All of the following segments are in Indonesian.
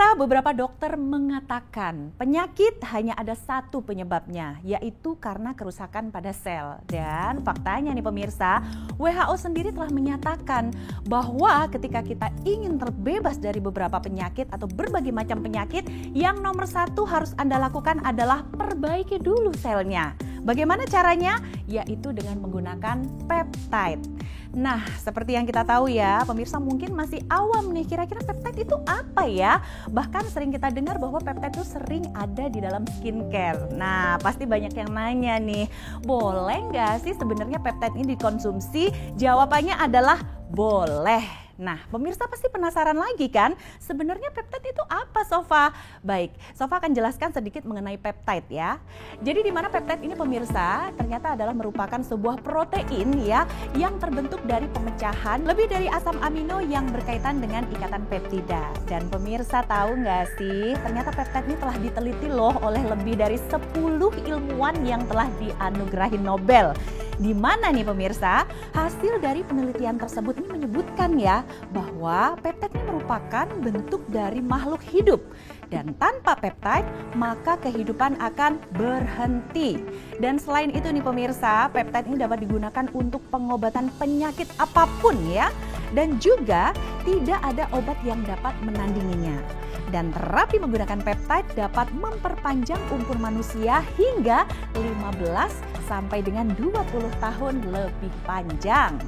Pemirsa, beberapa dokter mengatakan penyakit hanya ada satu penyebabnya, yaitu karena kerusakan pada sel. Dan faktanya nih pemirsa, WHO sendiri telah menyatakan bahwa ketika kita ingin terbebas dari beberapa penyakit atau berbagai macam penyakit, yang nomor satu harus Anda lakukan adalah perbaiki dulu selnya. Bagaimana caranya? Yaitu dengan menggunakan peptide. Nah, seperti yang kita tahu ya, pemirsa mungkin masih awam nih, kira-kira peptide itu apa ya? Bahkan sering kita dengar bahwa peptide itu sering ada di dalam skincare. Nah, pasti banyak yang nanya nih, boleh nggak sih sebenarnya peptide ini dikonsumsi? Jawabannya adalah boleh. Nah, pemirsa pasti penasaran lagi kan, sebenarnya peptide itu apa, Sofa? Baik, Sofa akan jelaskan sedikit mengenai peptide ya. Jadi di mana peptide ini pemirsa ternyata adalah merupakan sebuah protein ya yang terbentuk dari pemecahan lebih dari asam amino yang berkaitan dengan ikatan peptida. Dan pemirsa tahu nggak sih, ternyata peptide ini telah diteliti loh oleh lebih dari 10 ilmuwan yang telah dianugerahi Nobel. Di mana nih pemirsa, hasil dari penelitian tersebut ini menyebutkan ya bahwa peptide ini merupakan bentuk dari makhluk hidup. Dan tanpa peptide, maka kehidupan akan berhenti. Dan selain itu nih pemirsa, peptide ini dapat digunakan untuk pengobatan penyakit apapun ya. Dan juga tidak ada obat yang dapat menandinginya. Dan terapi menggunakan peptide dapat memperpanjang umur manusia hingga 15 sampai dengan 20 tahun lebih panjang.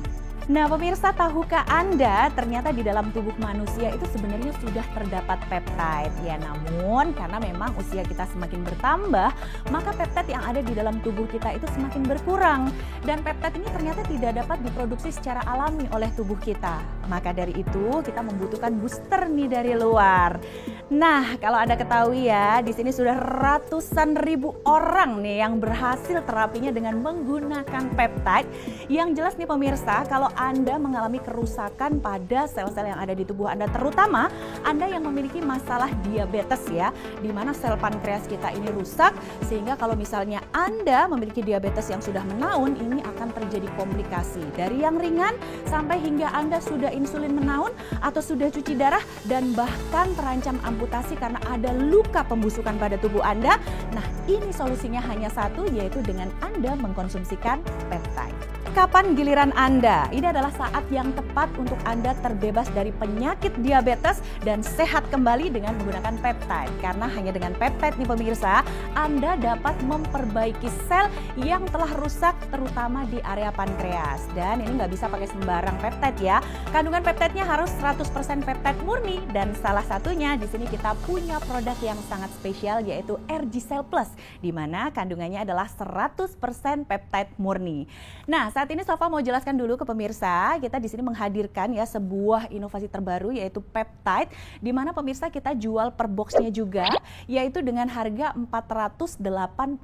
Nah pemirsa, tahukah Anda ternyata di dalam tubuh manusia itu sebenarnya sudah terdapat peptide. Ya namun karena memang usia kita semakin bertambah, maka peptide yang ada di dalam tubuh kita itu semakin berkurang. Dan peptide ini ternyata tidak dapat diproduksi secara alami oleh tubuh kita. Maka dari itu kita membutuhkan booster nih dari luar. Nah kalau Anda ketahui ya, di sini sudah ratusan ribu orang nih yang berhasil terapinya dengan menggunakan peptide. Yang jelas nih pemirsa, kalau Anda mengalami kerusakan pada sel-sel yang ada di tubuh Anda, terutama Anda yang memiliki masalah diabetes ya, di mana sel pankreas kita ini rusak, sehingga kalau misalnya Anda memiliki diabetes yang sudah menaun, ini akan terjadi komplikasi. Dari yang ringan sampai hingga Anda sudah insulin menaun atau sudah cuci darah dan bahkan terancam amputasi karena ada luka pembusukan pada tubuh Anda. Nah, ini solusinya hanya satu, yaitu dengan Anda mengkonsumsikan peptide. Kapan giliran Anda? Ini adalah saat yang tepat untuk Anda terbebas dari penyakit diabetes dan sehat kembali dengan menggunakan peptide. Karena hanya dengan peptide nih pemirsa, Anda dapat memperbaiki sel yang telah rusak terutama di area pankreas. Dan ini nggak bisa pakai sembarang peptide ya. Kandungan peptide-nya harus 100% peptide murni, dan salah satunya di sini kita punya produk yang sangat spesial yaitu RG-Cell Plus, di mana kandungannya adalah 100% peptide murni. Nah, saat ini Sofa mau jelaskan dulu ke pemirsa, kita di sini menghadirkan ya sebuah inovasi terbaru yaitu peptide, di mana pemirsa kita jual per boxnya juga, yaitu dengan harga 489.000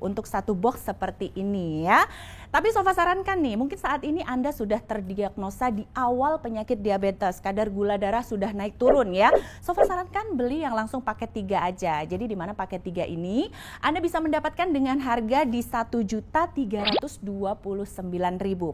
untuk satu box seperti ini ya. Tapi Sofa sarankan nih, mungkin saat ini Anda sudah terdiagnosa di awal penyakit diabetes, kadar gula darah sudah naik turun ya. Sofa sarankan beli yang langsung paket 3 aja. Jadi di mana paket 3 ini Anda bisa mendapatkan dengan harga di 1.329.000.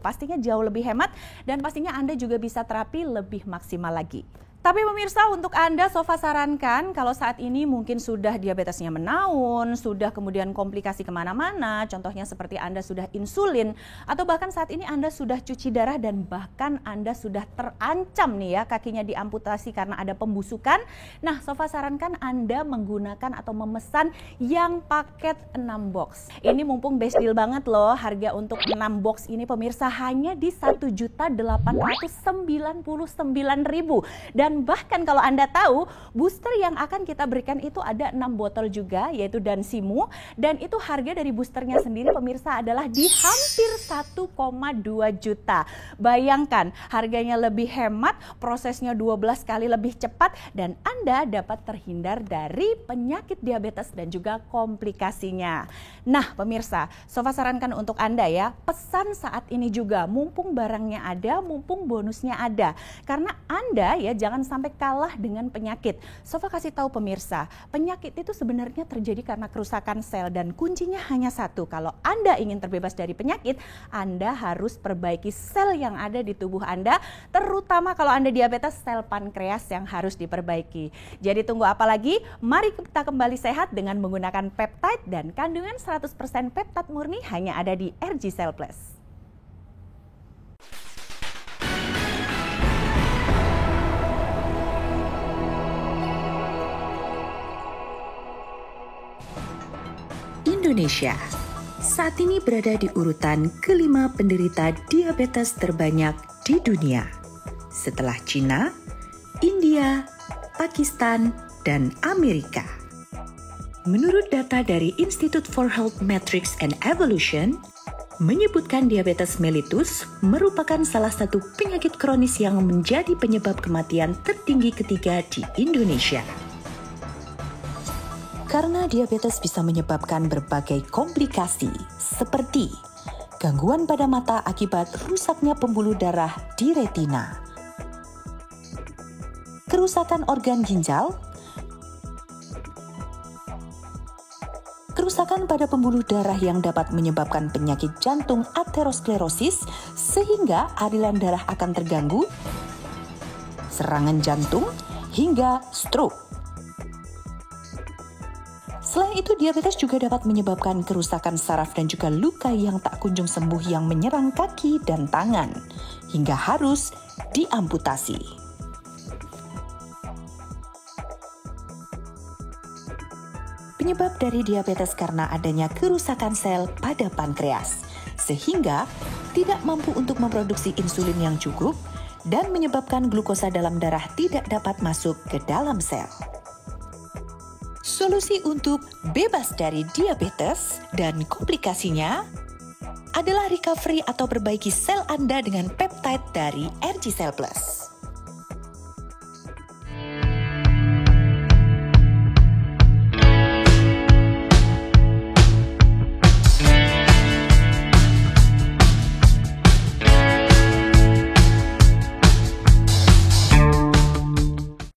Pastinya jauh lebih hemat dan pastinya Anda juga bisa terapi lebih maksimal lagi. Tapi pemirsa, untuk Anda Sofa sarankan kalau saat ini mungkin sudah diabetesnya menaun, sudah kemudian komplikasi kemana-mana, contohnya seperti Anda sudah insulin, atau bahkan saat ini Anda sudah cuci darah dan bahkan Anda sudah terancam nih ya kakinya diamputasi karena ada pembusukan. Nah, Sofa sarankan Anda menggunakan atau memesan yang paket 6 box. Ini mumpung best deal banget loh, harga untuk 6 box ini pemirsa hanya di 1.899.000. Dan bahkan kalau Anda tahu, booster yang akan kita berikan itu ada 6 botol juga, yaitu Dansimu. Dan itu harga dari boosternya sendiri pemirsa adalah di hampir 1,2 juta. Bayangkan, harganya lebih hemat, prosesnya 12 kali lebih cepat, dan Anda dapat terhindar dari penyakit diabetes dan juga komplikasinya. Nah pemirsa, Sofa sarankan untuk Anda ya, pesan saat ini juga, mumpung barangnya ada, mumpung bonusnya ada. Karena Anda ya jangan jangan sampai kalah dengan penyakit. Sofa kasih tahu pemirsa, penyakit itu sebenarnya terjadi karena kerusakan sel dan kuncinya hanya satu. Kalau Anda ingin terbebas dari penyakit, Anda harus perbaiki sel yang ada di tubuh Anda, terutama kalau Anda diabetes, sel pankreas yang harus diperbaiki. Jadi tunggu apa lagi? Mari kita kembali sehat dengan menggunakan peptide dan kandungan 100% peptide murni hanya ada di RG Cell Plus. Indonesia saat ini berada di urutan kelima penderita diabetes terbanyak di dunia, setelah Cina, India, Pakistan, dan Amerika. Menurut data dari Institute for Health Metrics and Evolution, menyebutkan diabetes mellitus merupakan salah satu penyakit kronis yang menjadi penyebab kematian tertinggi ketiga di Indonesia. Karena diabetes bisa menyebabkan berbagai komplikasi seperti gangguan pada mata akibat rusaknya pembuluh darah di retina, kerusakan organ ginjal, kerusakan pada pembuluh darah yang dapat menyebabkan penyakit jantung aterosklerosis sehingga aliran darah akan terganggu, serangan jantung, hingga stroke. Selain itu, diabetes juga dapat menyebabkan kerusakan saraf dan juga luka yang tak kunjung sembuh yang menyerang kaki dan tangan, hingga harus diamputasi. Penyebab dari diabetes karena adanya kerusakan sel pada pankreas, sehingga tidak mampu untuk memproduksi insulin yang cukup dan menyebabkan glukosa dalam darah tidak dapat masuk ke dalam sel. Solusi untuk bebas dari diabetes dan komplikasinya adalah recovery atau perbaiki sel Anda dengan peptide dari RG Cell Plus.